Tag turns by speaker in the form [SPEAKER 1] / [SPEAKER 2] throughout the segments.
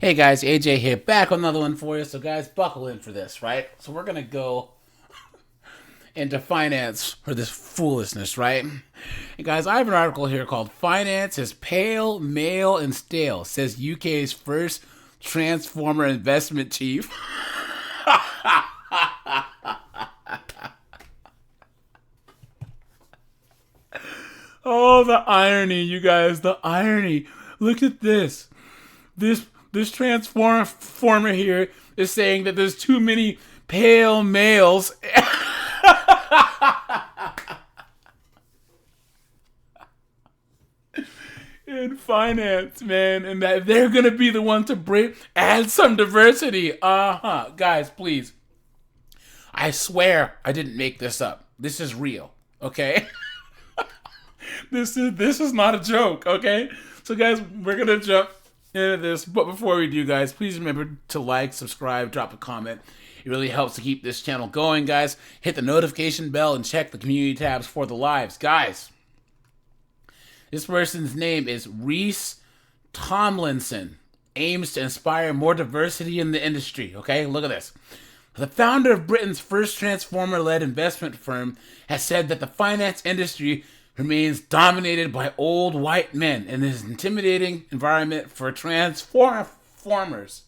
[SPEAKER 1] Hey guys, AJ here, back with another one for you. So guys, buckle in for this, right? So we're gonna go into finance for this foolishness, right? And guys, I have an article here called "Finance is Pale, Male, and Stale," says UK's first transformer investment chief. Oh, the irony, you guys, the irony. Look at this. This transformer here is saying that there's too many pale males in finance, man, and that they're gonna be the ones to add some diversity. Guys, please. I swear I didn't make this up. This is real, okay? This is not a joke, okay? So guys, we're gonna jump into this, but before we do, guys, please remember to like, subscribe, drop a comment. It really helps to keep this channel going, guys. Hit the notification bell and check the community tabs for the lives, guys. This person's name is Reese Tomlinson. Aims to inspire more diversity in the industry. Okay, look at this. The founder of Britain's first transformer-led investment firm has said that the finance industry remains dominated by old white men and is an intimidating environment for transformers.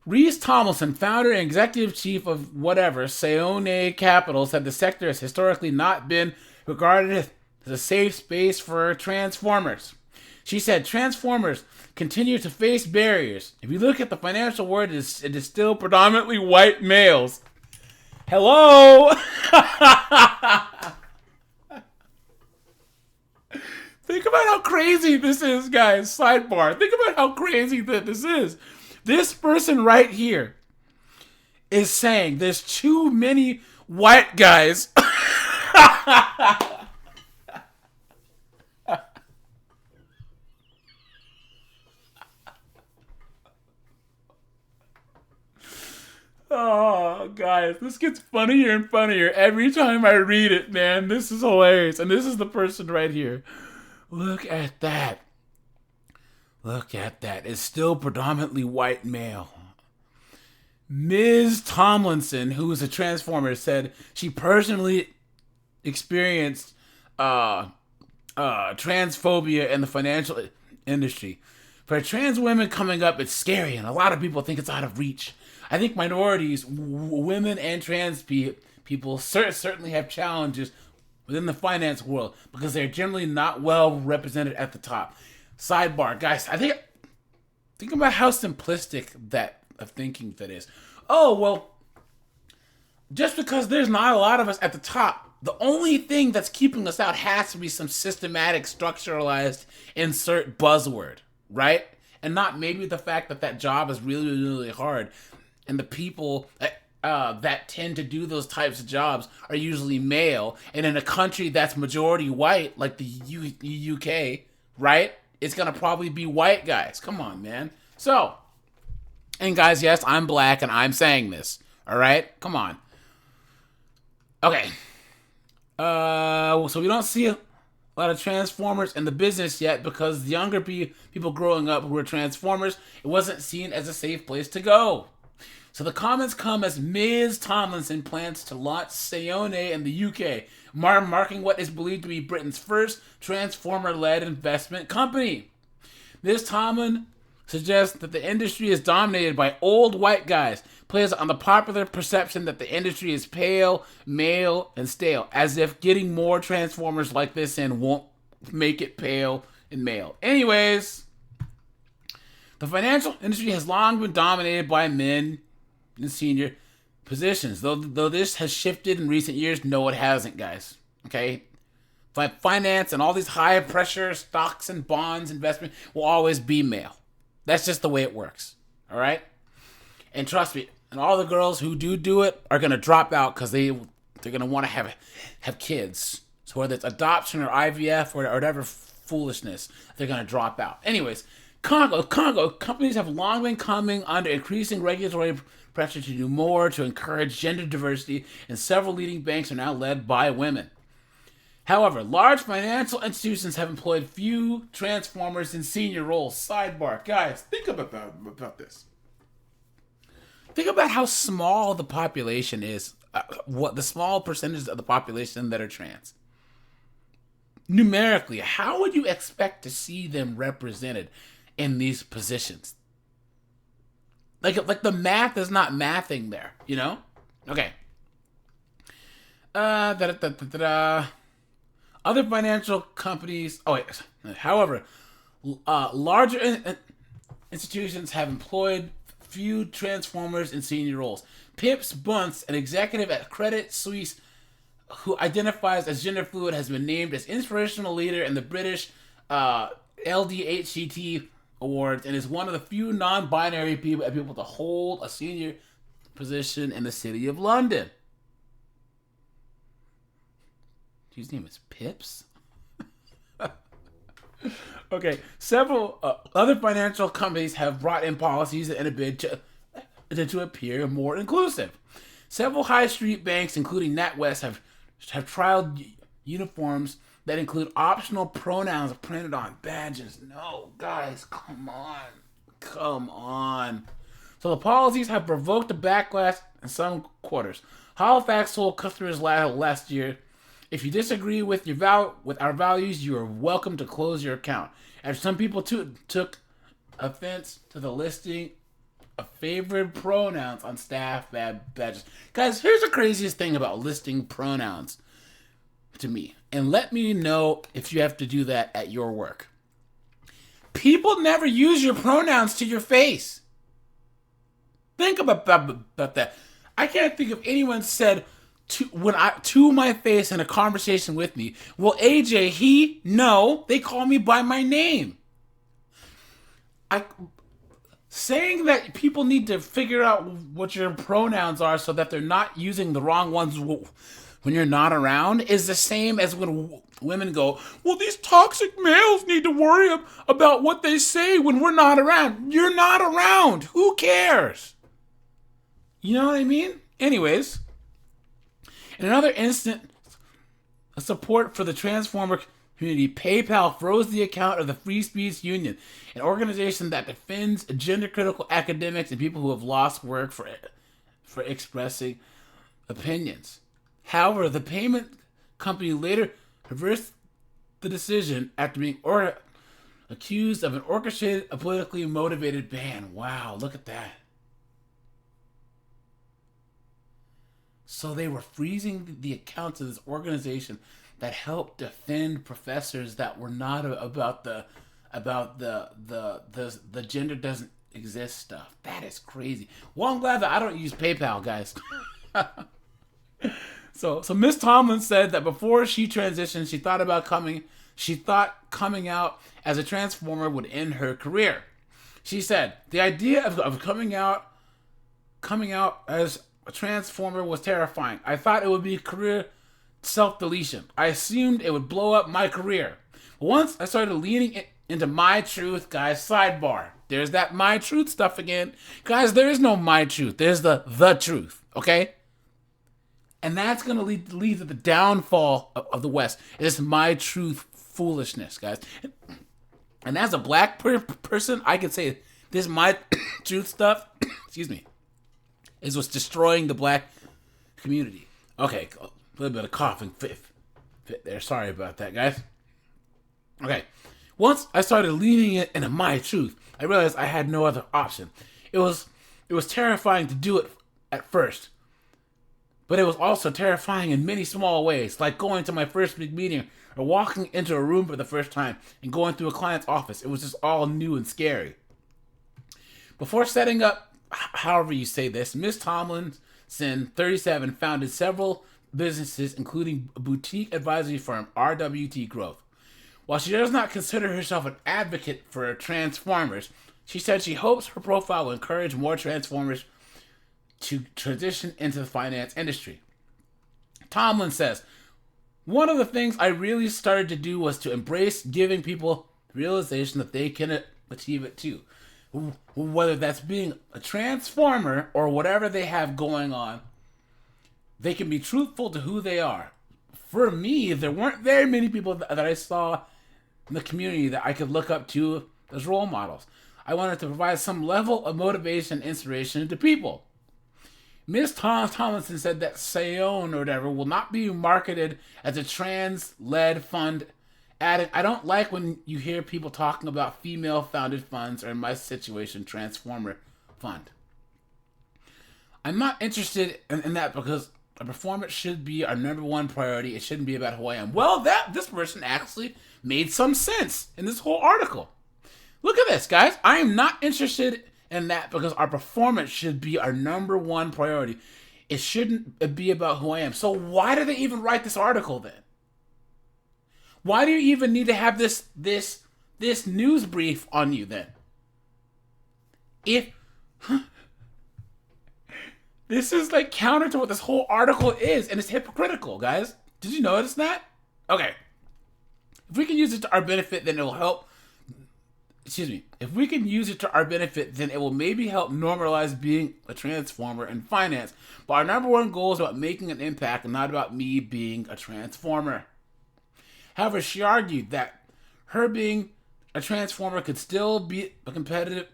[SPEAKER 1] Reese Tomlinson, founder and executive chief of Seone Capital, said the sector has historically not been regarded as a safe space for transformers. She said transformers continue to face barriers. If you look at the financial world, it is still predominantly white males. Hello? Think about how crazy this is, guys. Sidebar. Think about how crazy that this is. This person right here is saying there's too many white guys. Oh, guys, this gets funnier and funnier every time I read it, man. This is hilarious. And this is the person right here. Look at that. Look at that. It's still predominantly white male. Ms. Tomlinson, who is a transformer, said she personally experienced transphobia in the financial industry. For trans women coming up, it's scary, and a lot of people think it's out of reach. I think minorities, women, and trans people certainly have challenges within the finance world because they're generally not well represented at the top. Sidebar, guys, think about how simplistic that of thinking that is. Oh, well, just because there's not a lot of us at the top, the only thing that's keeping us out has to be some systematic, structuralized insert buzzword, right? And not maybe the fact that that job is really, really hard, and the people that tend to do those types of jobs are usually male, and in a country that's majority white, like the UK, right? It's gonna probably be white guys. Come on, man. So, and guys, yes, I'm black, and I'm saying this. All right, come on. Okay. So we don't see a lot of transformers in the business yet because the younger people growing up who were transformers, it wasn't seen as a safe place to go. So the comments come as Ms. Tomlinson plans to launch Seone in the UK, marking what is believed to be Britain's first transformer-led investment company. Ms. Tomlin suggests that the industry is dominated by old white guys, plays on the popular perception that the industry is pale, male, and stale, as if getting more transformers like this in won't make it pale and male. Anyways, the financial industry has long been dominated by men in senior positions, though this has shifted in recent years. No, it hasn't, guys. Okay? Finance and all these high pressure stocks and bonds investment will always be male. That's just the way it works. All right? And trust me, and all the girls who do it are going to drop out because they're going to want to have kids. So whether it's adoption or IVF or whatever foolishness, they're going to drop out. Anyways, Congo, companies have long been coming under increasing regulatory pressure to do more to encourage gender diversity, and several leading banks are now led by women. However, large financial institutions have employed few transformers in senior roles. Sidebar. Guys, think about this. Think about how small the population is. What the small percentage of the population that are trans. Numerically, how would you expect to see them represented in these positions? Like the math is not mathing there, you know? Okay. Other financial companies. Oh wait. However, larger institutions have employed few transformers in senior roles. Pips Bunce, an executive at Credit Suisse who identifies as gender fluid, has been named as inspirational leader in the British LDHCT Awards and is one of the few non-binary people to hold a senior position in the City of London. His name is Pips? Okay, several other financial companies have brought in policies in a bid to appear more inclusive. Several high street banks, including NatWest, have trialed uniforms that include optional pronouns printed on badges. No, guys, come on. So the policies have provoked a backlash in some quarters. Halifax told customers last year, if you disagree with with our values, you are welcome to close your account. And some people took offense to the listing of favored pronouns on staff badges. Guys, here's the craziest thing about listing pronouns to me. And let me know if you have to do that at your work. People never use your pronouns to your face. Think about that. I can't think of anyone said to my face in a conversation with me, well, AJ, no, they call me by my name. Saying that people need to figure out what your pronouns are so that they're not using the wrong ones when you're not around is the same as when women go, well, these toxic males need to worry about what they say when we're not around. You're not around. Who cares? You know what I mean? Anyways, in another instance, a support for the Transformer community, PayPal froze the account of the Free Speech Union, an organization that defends gender-critical academics and people who have lost work for expressing opinions. However, the payment company later reversed the decision after being accused of an orchestrated, politically motivated ban. Wow, look at that. So they were freezing the accounts of this organization that helped defend professors that were not about the gender doesn't exist stuff. That is crazy. Well, I'm glad that I don't use PayPal, guys. So Miss Tomlin said that before she transitioned, she thought coming out as a transformer would end her career. She said, the idea of coming out as a transformer was terrifying. I thought it would be career self-deletion. I assumed it would blow up my career. Once I started leaning into my truth, guys, sidebar. There's that my truth stuff again. Guys, there is no my truth. There's the truth, okay? And that's going to lead to the downfall of the West. It's my truth foolishness, guys. And as a black person, I can say this my truth stuff, excuse me, is what's destroying the black community. Okay, a little bit of coughing fit there. Sorry about that, guys. Okay, once I started leaning into my truth, I realized I had no other option. It was terrifying to do it at first, but it was also terrifying in many small ways, like going to my first big meeting or walking into a room for the first time and going through a client's office. It was just all new and scary. Before setting up, however you say this, Miss Tomlinson, 37, founded several businesses, including a boutique advisory firm, RWT Growth. While she does not consider herself an advocate for Transformers, she said she hopes her profile will encourage more Transformers to transition into the finance industry. Tomlin says, one of the things I really started to do was to embrace giving people realization that they can achieve it too. Whether that's being a transformer or whatever they have going on, they can be truthful to who they are. for me, there weren't very many people that I saw in the community that I could look up to as role models. I wanted to provide some level of motivation and inspiration to people. Ms. Tomlinson said that Sion or whatever will not be marketed as a trans-led fund. Added, I don't like when you hear people talking about female-founded funds or, in my situation, Transformer Fund. I'm not interested in that because a performance should be our number one priority. It shouldn't be about who I am. Well, this person actually made some sense in this whole article. Look at this, guys. I am not interested in that because our performance should be our number one priority. It shouldn't be about who I am. So why did they even write this article then? Why do you even need to have this news brief on you then? If this is like counter to what this whole article is, and it's hypocritical, guys. Did you notice that? Okay. If we can use it to our benefit, then it will help. If we can use it to our benefit, then it will maybe help normalize being a transformer in finance. But our number one goal is about making an impact and not about me being a transformer. However, she argued that her being a transformer could still be a competitive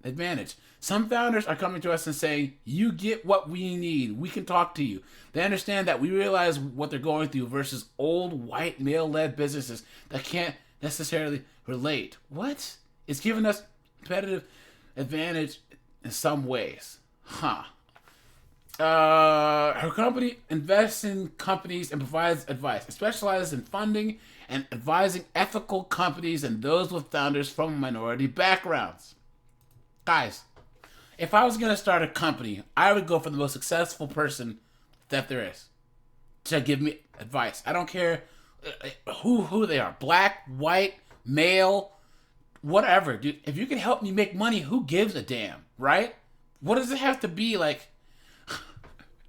[SPEAKER 1] advantage. Some founders are coming to us and saying, you get what we need. We can talk to you. They understand that we realize what they're going through versus old white male-led businesses that can't necessarily relate. What? It's giving us competitive advantage in some ways. Her company invests in companies and provides advice. It specializes in funding and advising ethical companies and those with founders from minority backgrounds. Guys, if I was going to start a company, I would go for the most successful person that there is to give me advice. I don't care who they are. Black, white, male, whatever. Dude, if you can help me make money, who gives a damn, right? What does it have to be like?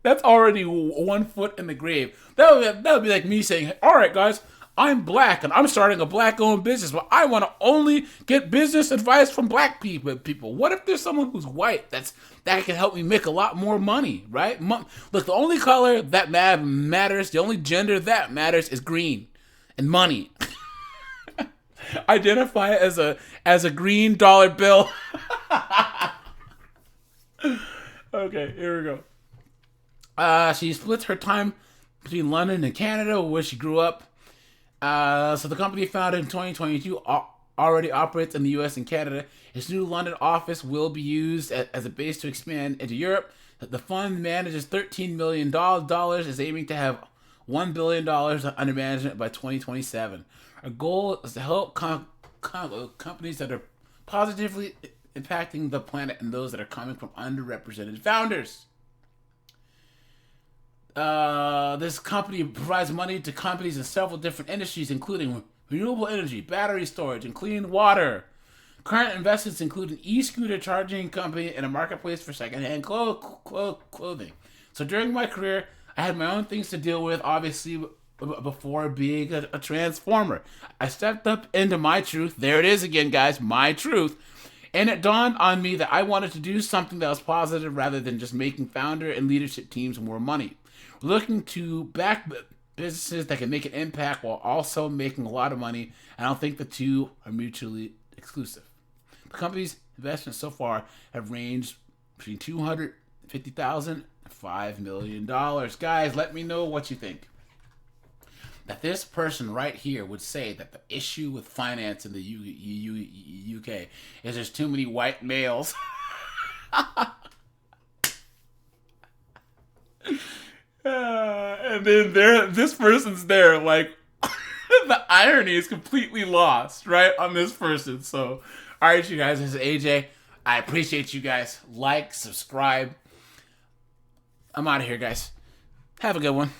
[SPEAKER 1] That's already 1 foot in the grave. That would be like me saying, all right, guys, I'm black and I'm starting a black-owned business, but I want to only get business advice from black people. What if there's someone who's white that can help me make a lot more money, right? Look, the only color that matters, the only gender that matters is green and money. Identify as a green dollar bill. Okay, here we go. She splits her time between London and Canada, where she grew up. So the company founded in 2022 already operates in the US and Canada. Its new London office will be used as a base to expand into Europe. The fund manages $13 million, is aiming to have $1 billion under management by 2027. Our goal is to help companies that are positively impacting the planet and those that are coming from underrepresented founders. This company provides money to companies in several different industries, including renewable energy, battery storage, and clean water. Current investments include an e-scooter charging company and a marketplace for secondhand clothing. So during my career, I had my own things to deal with, obviously, before being a transformer. I stepped up into my truth. There it is again, guys, my truth. And it dawned on me that I wanted to do something that was positive rather than just making founder and leadership teams more money. We're looking to back businesses that can make an impact while also making a lot of money. I don't think the two are mutually exclusive. The company's investments so far have ranged between $250,000 and $5 million. Guys, let me know what you think. That this person right here would say that the issue with finance in the UK is there's too many white males. And then this person's there, like, the irony is completely lost, right, on this person. So, all right, you guys, this is AJ. I appreciate you guys. Like, subscribe. I'm out of here, guys. Have a good one.